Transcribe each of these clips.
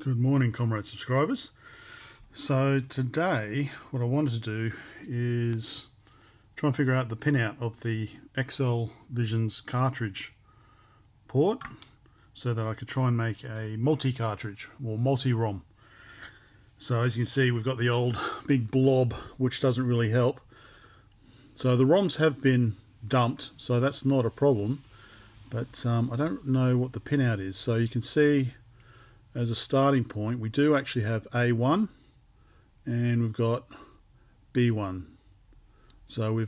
Good morning, comrade subscribers. So today what I wanted to do is try and figure out the pinout of the Exelvision's cartridge port so that I could try and make a multi-cartridge or multi-ROM. So as you can see, we've got the old big blob, which doesn't really help. So the ROMs have been dumped, so that's not a problem, but I don't know what the pinout is. So you can see as a starting point, we do actually have A1 and we've got B1. So we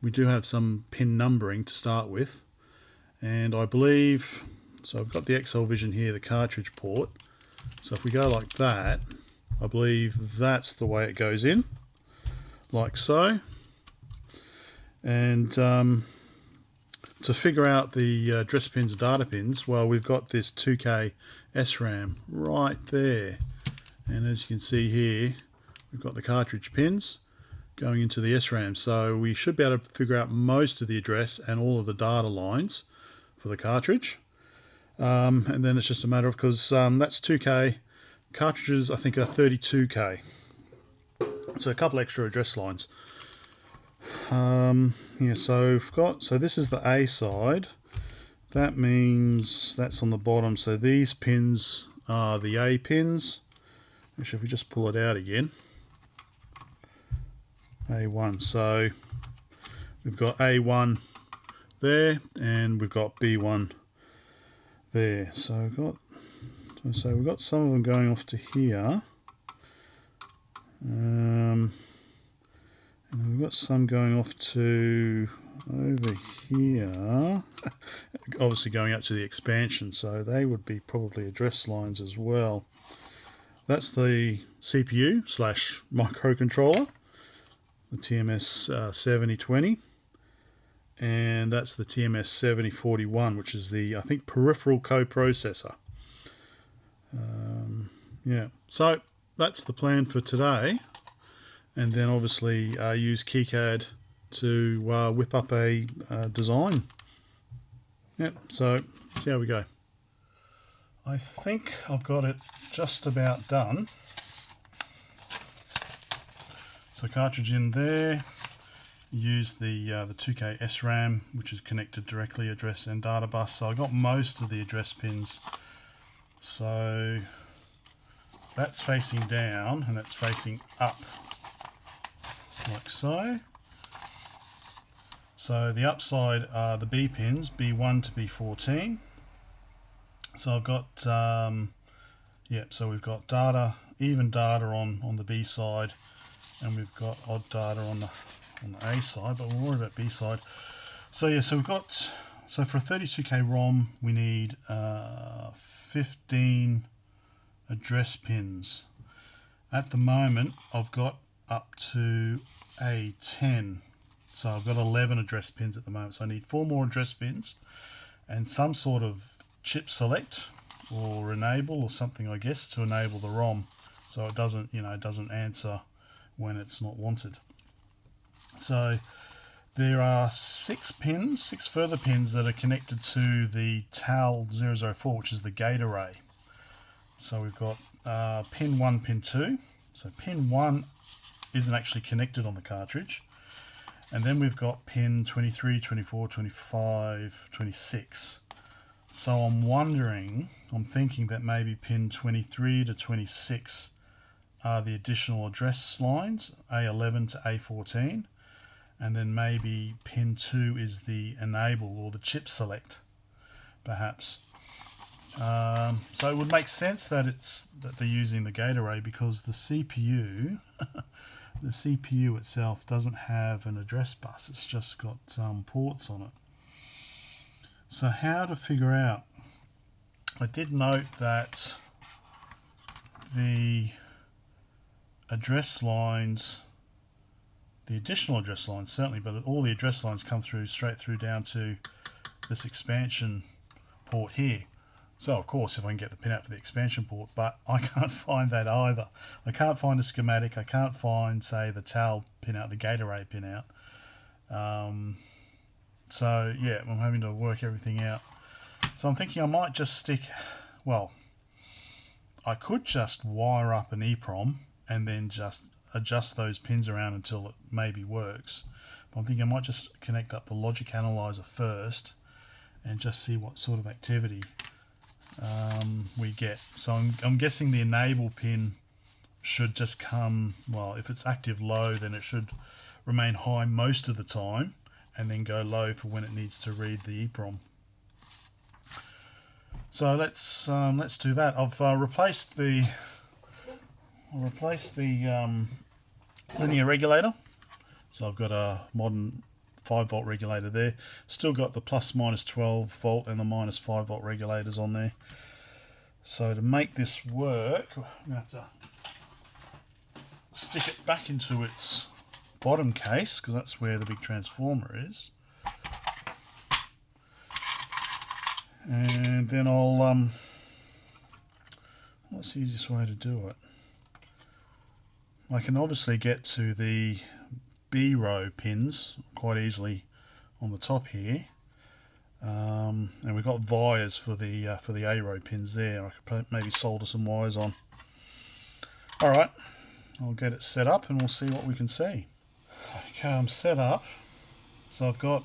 do have some pin numbering to start with, and I believe, so I've got the Exelvision here, the cartridge port. So if we go like that, I believe that's the way it goes in, like so. And to figure out the address pins and data pins, well, we've got this 2K SRAM right there, and as you can see here, we've got the cartridge pins going into the SRAM, so we should be able to figure out most of the address and all of the data lines for the cartridge. And then it's just a matter of, because that's 2K, cartridges I think are 32K, so a couple extra address lines. Yeah, so this is the A side. That means that's on the bottom. So these pins are the A pins. Actually, if we just pull it out again, A1. So we've got A1 there, and we've got B1 there. So we've got some of them going off to here. And we've got some going off to over here, obviously going out to the expansion, so they would be probably address lines as well. That's the CPU slash microcontroller, the TMS 7020, and that's the TMS 7041, which is the, I think, peripheral coprocessor. Yeah, so that's the plan for today. And then obviously use KiCad to whip up a design. Yep, so see how we go. I think I've got it just about done. So cartridge in there, use the 2K SRAM, which is connected directly address and data bus. So I got most of the address pins. So that's facing down and that's facing up, like so. So the upside are the B pins, B1 to B14. So I've got, so we've got data, even data on the B side, and we've got odd data on the A side, but we'll worry about B side. So yeah, so we've got, so for a 32K ROM, we need 15 address pins. At the moment, I've got up to A10, so I've got 11 address pins at the moment, so I need 4 more address pins and some sort of chip select or enable or something, I guess, to enable the ROM so it doesn't, it doesn't answer when it's not wanted. So there are 6 further pins that are connected to the TAL004, which is the gate array. So we've got pin 1, pin 2. So pin 1 isn't actually connected on the cartridge, and then we've got pin 23, 24, 25, 26. So I'm thinking that maybe pin 23 to 26 are the additional address lines, A11 to A14, and then maybe pin 2 is the enable or the chip select, perhaps. So it would make sense that they're using the gate array, because the CPU the CPU itself doesn't have an address bus, it's just got ports on it. So how to figure out, I did note that the address lines, the additional address lines certainly, but all the address lines come through straight through down to this expansion port here. So of course, if I can get the pinout for the expansion port, but I can't find that either. I can't find a schematic. I can't find, say, the TAL pinout, the gate array pinout. So yeah, I'm having to work everything out. So I'm thinking I might just stick, well, I could just wire up an EPROM and then just adjust those pins around until it maybe works. But I'm thinking I might just connect up the logic analyzer first and just see what sort of activity we get. So I'm guessing the enable pin should just come, well, if it's active low, then it should remain high most of the time and then go low for when it needs to read the EPROM. So let's do that. I've replaced the linear regulator. So I've got a modern 5-volt regulator there. Still got the plus minus 12 volt and the minus 5 volt regulators on there. So to make this work, I'm going to have to stick it back into its bottom case because that's where the big transformer is. And then I'll, what's the easiest way to do it? I can obviously get to the B row pins quite easily on the top here, and we've got wires for the A row pins there. I could maybe solder some wires on. All right, I'll get it set up and we'll see what we can see. Okay, I'm set up. So I've got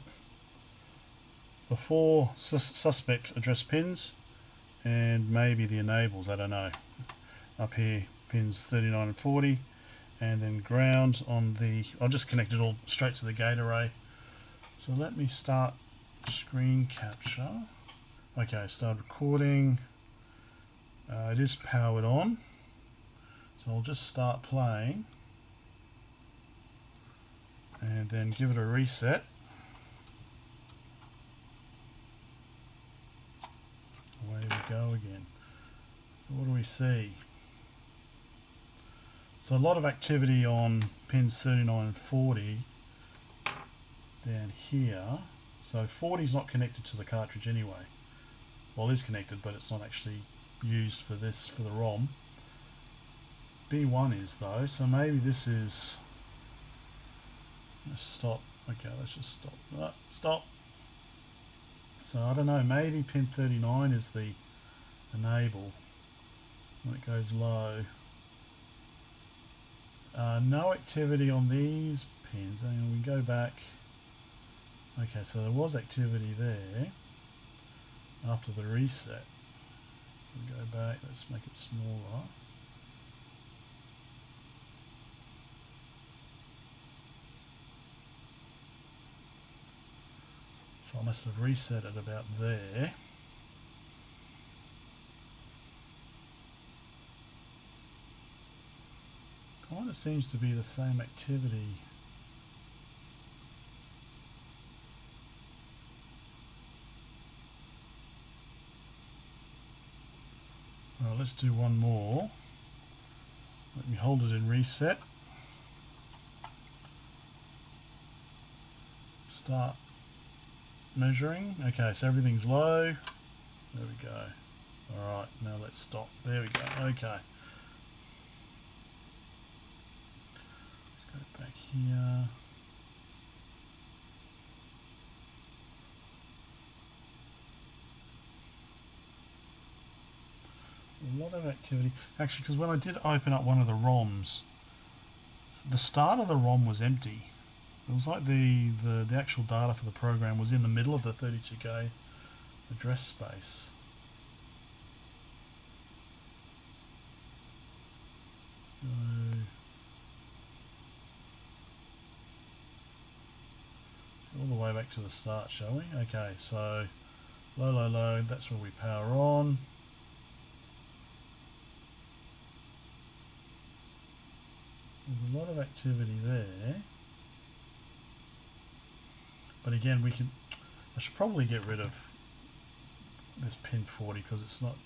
the 4 suspect address pins and maybe the enables, I don't know. Up here, pins 39 and 40. And then ground on the, I'll just connect it all straight to the gate array. So let me start screen capture. Okay, start recording. It is powered on. So I'll just start playing. And then give it a reset. Away we go again. So what do we see? So a lot of activity on pins 39 and 40 down here. So 40 is not connected to the cartridge anyway. Well, it is connected, but it's not actually used for this, for the ROM. B1 is though, so maybe this is, let's stop. Okay, let's just stop. Stop. So I don't know, maybe pin 39 is the enable when it goes low. No activity on these pins. Hang on, we go back. Okay, so there was activity there after the reset. We go back, let's make it smaller. So I must have reset it about there. Kind of seems to be the same activity. Well, let's do one more. Let me hold it in reset. Start measuring. Okay, so everything's low. There we go. Alright, now let's stop. There we go. Okay. Back here. A lot of activity. Actually, because when I did open up one of the ROMs, the start of the ROM was empty. It was like the actual data for the program was in the middle of the 32K address space. So all the way back to the start, shall we? Okay, so low, low, low, that's where we power on. There's a lot of activity there. But again, I should probably get rid of this pin 40 because it's not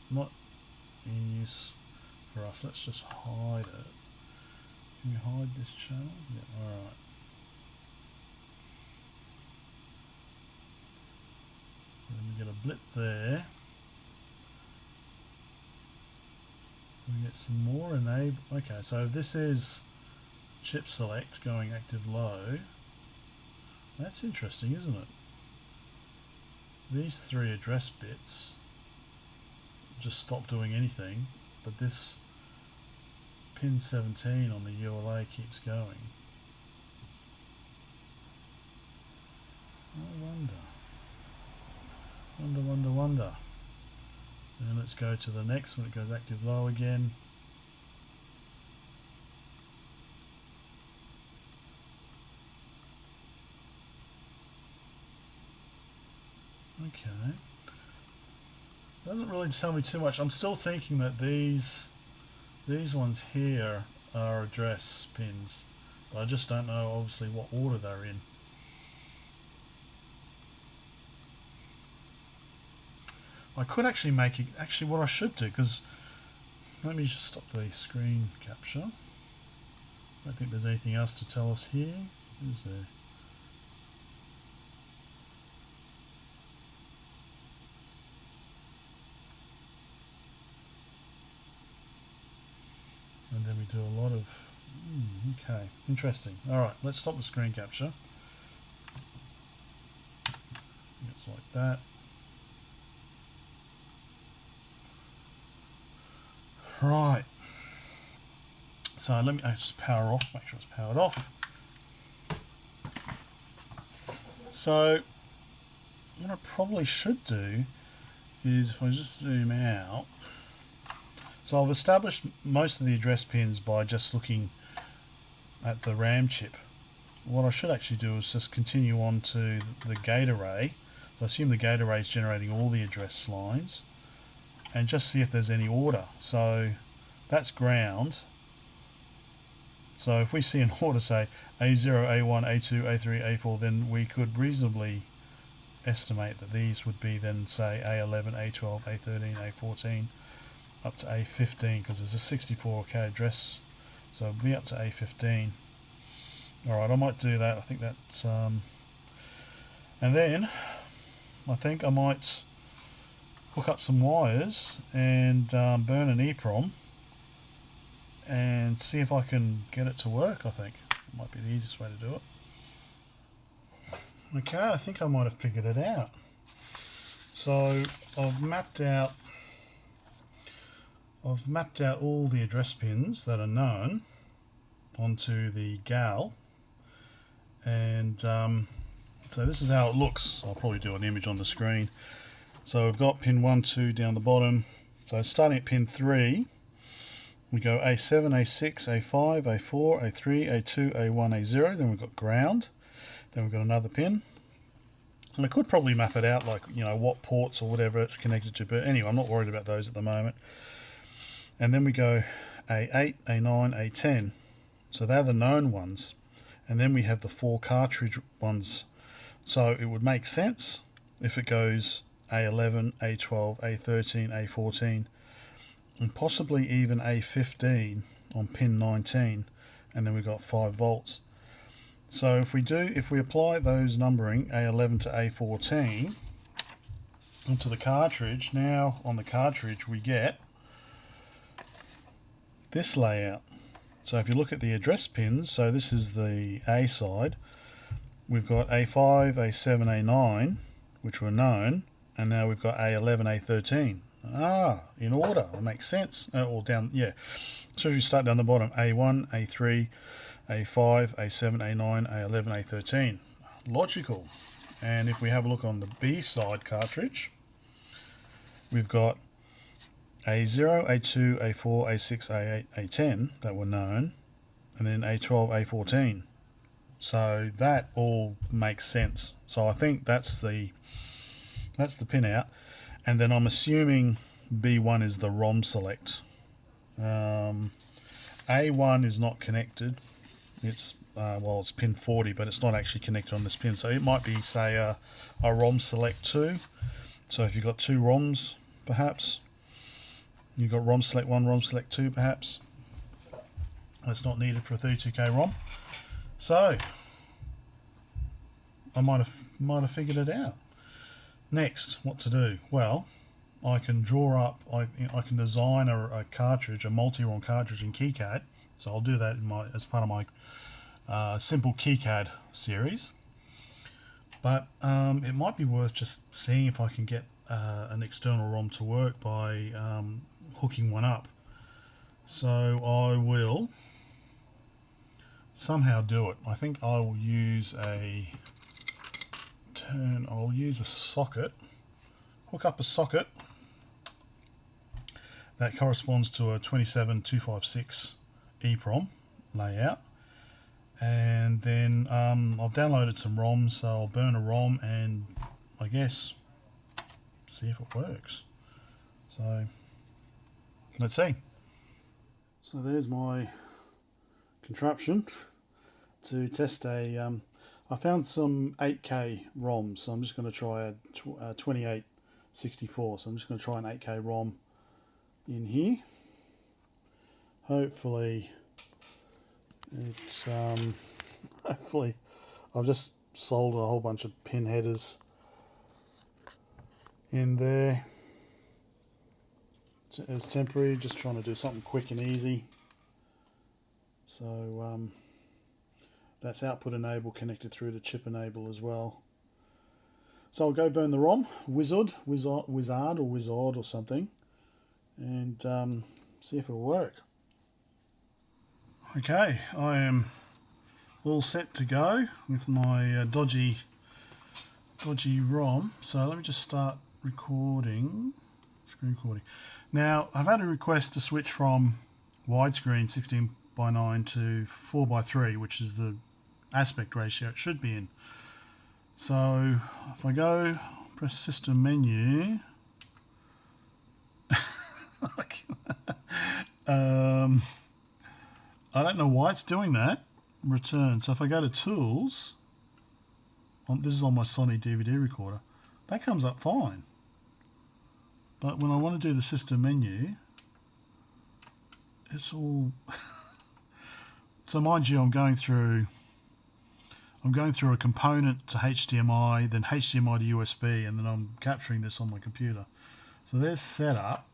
in use for us. Let's just hide it. Can we hide this channel? Yeah, alright. So then we get a blip there. We get some more enable. Okay, so this is chip select going active low. That's interesting, isn't it? These 3 address bits just stop doing anything, but this pin 17 on the ULA keeps going. I wonder. And let's go to the next one. It goes active low again. Okay. Doesn't really tell me too much. I'm still thinking that these ones here are address pins, but I just don't know obviously what order they're in. I could actually make it, actually what I should do, because let me just stop the screen capture. I don't think there's anything else to tell us here, is there? And then we do a lot of, okay, interesting. Alright, let's stop the screen capture. It's like that. Right. So let me just power off, make sure it's powered off. So what I probably should do is if I just zoom out. So I've established most of the address pins by just looking at the RAM chip. What I should actually do is just continue on to the gate array. So I assume the gate array is generating all the address lines and just see if there's any order. So that's ground. So if we see an order say A0, A1, A2, A3, A4, then we could reasonably estimate that these would be then say A11, A12, A13, A14 up to A15, because there's a 64K address, so it'll be up to A15. Alright, I might do that. I think that's and then I think I might hook up some wires and burn an EPROM and see if I can get it to work. I think it might be the easiest way to do it. Okay, I think I might have figured it out. So I've mapped out all the address pins that are known onto the GAL, and so this is how it looks. I'll probably do an image on the screen. So we've got pin 1, 2 down the bottom. So starting at pin 3, we go A7, A6, A5, A4, A3, A2, A1, A0. Then we've got ground. Then we've got another pin. And I could probably map it out, like, you know, what ports or whatever it's connected to. But anyway, I'm not worried about those at the moment. And then we go A8, A9, A10. So they're the known ones. And then we have the 4 cartridge ones. So it would make sense if it goes A11, A12, A13, A14, and possibly even A15 on pin 19. And then we've got 5 volts. So if we apply those numbering A11 to A14 onto the cartridge, now on the cartridge we get this layout. So if you look at the address pins, so this is the A side, we've got A5, A7, A9, which were known, and now we've got A11, A13. In order, it makes sense. Or down, yeah. So if you start down the bottom, A1, A3, A5, A7, A9, A11, A13. Logical. And if we have a look on the B side cartridge, we've got A0, A2, A4, A6, A8, A10 that were known, and then A12, A14. So that all makes sense. So I think that's the pinout, and then I'm assuming B1 is the ROM select. A1 is not connected. It's well, it's pin 40, but it's not actually connected on this pin. So it might be, say, a ROM select 2. So if you've got 2 ROMs, perhaps. You've got ROM select 1, ROM select 2 perhaps. That's not needed for a 32K ROM. So I might have figured it out. Next, what to do? Well, I can draw up, I can design a cartridge, a multi-ROM cartridge in KiCad. So I'll do that as part of my simple KiCad series. But it might be worth just seeing if I can get an external ROM to work by hooking one up. So I will somehow do it. I think I will use I'll use a socket, hook up a socket that corresponds to a 27256 EPROM layout, and then I've downloaded some ROMs, so I'll burn a ROM and I guess see if it works. So let's see. So there's my contraption to test a I found some 8K ROMs, so I'm just going to try a 2864. So I'm just going to try an 8K ROM in here. Hopefully it's hopefully I've just soldered a whole bunch of pin headers in there. It's temporary, just trying to do something quick and easy. So that's output enable connected through to chip enable as well. So I'll go burn the ROM, wizard or something, and see if it'll work. Okay, I am all set to go with my dodgy ROM. So let me just start recording, screen recording. Now I've had a request to switch from widescreen 16:9 to 4:3, which is the aspect ratio it should be in. So if I go press system menu, I don't know why it's doing that. Return. So if I go to tools, this is on my Sony DVD recorder, that comes up fine. But when I want to do the system menu, it's all so mind you, I'm going through a component to HDMI, then HDMI to USB, and then I'm capturing this on my computer. So there's setup.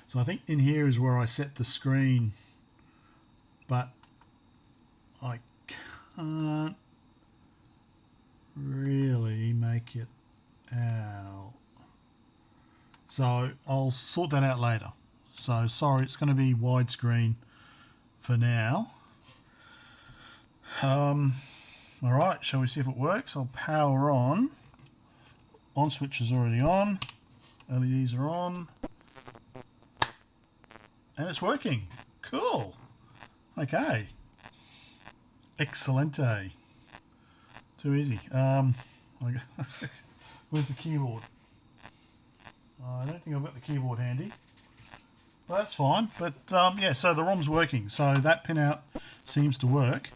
So I think in here is where I set the screen, but I can't really make it out. So I'll sort that out later. So sorry, it's going to be widescreen for now. Alright, shall we see if it works? I'll power on. On switch is already on. LEDs are on. And it's working. Cool. Okay. Excelente. Too easy. Where's the keyboard? I don't think I've got the keyboard handy. Well, that's fine. But yeah, so the ROM's working. So that pinout seems to work.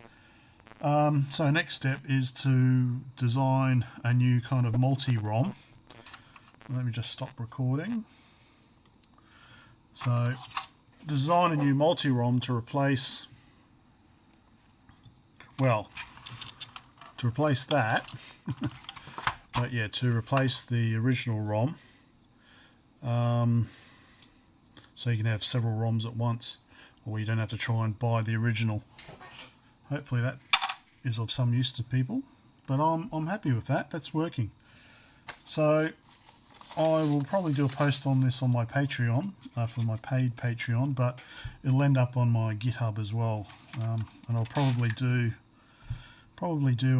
So next step is to design a new kind of multi-ROM. Let me just stop recording. So design a new multi-ROM to replace, well, to replace that, but yeah, to replace the original ROM. So you can have several ROMs at once, or you don't have to try and buy the original. Hopefully that is of some use to people, but I'm happy with that. That's working. So I will probably do a post on this on my Patreon, for my paid Patreon, but it'll end up on my GitHub as well. And I'll probably do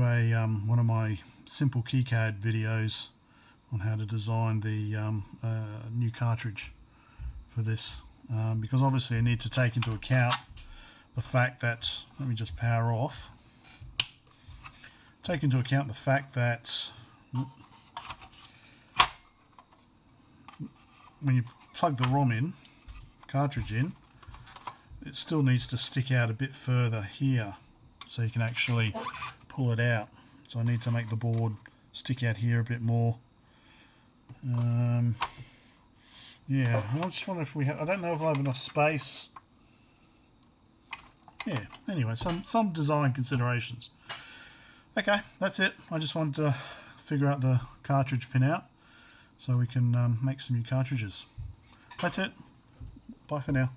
a one of my simple keycard videos on how to design the new cartridge for this, because obviously I need to take into account the fact that, let me just power off, take into account the fact that when you plug the ROM in, cartridge in, it still needs to stick out a bit further here so you can actually pull it out. So I need to make the board stick out here a bit more. Yeah, I just wonder if we have, I don't know if I have enough space. Yeah, anyway, some design considerations. Okay, that's it. I just wanted to figure out the cartridge pinout so we can make some new cartridges. That's it. Bye for now.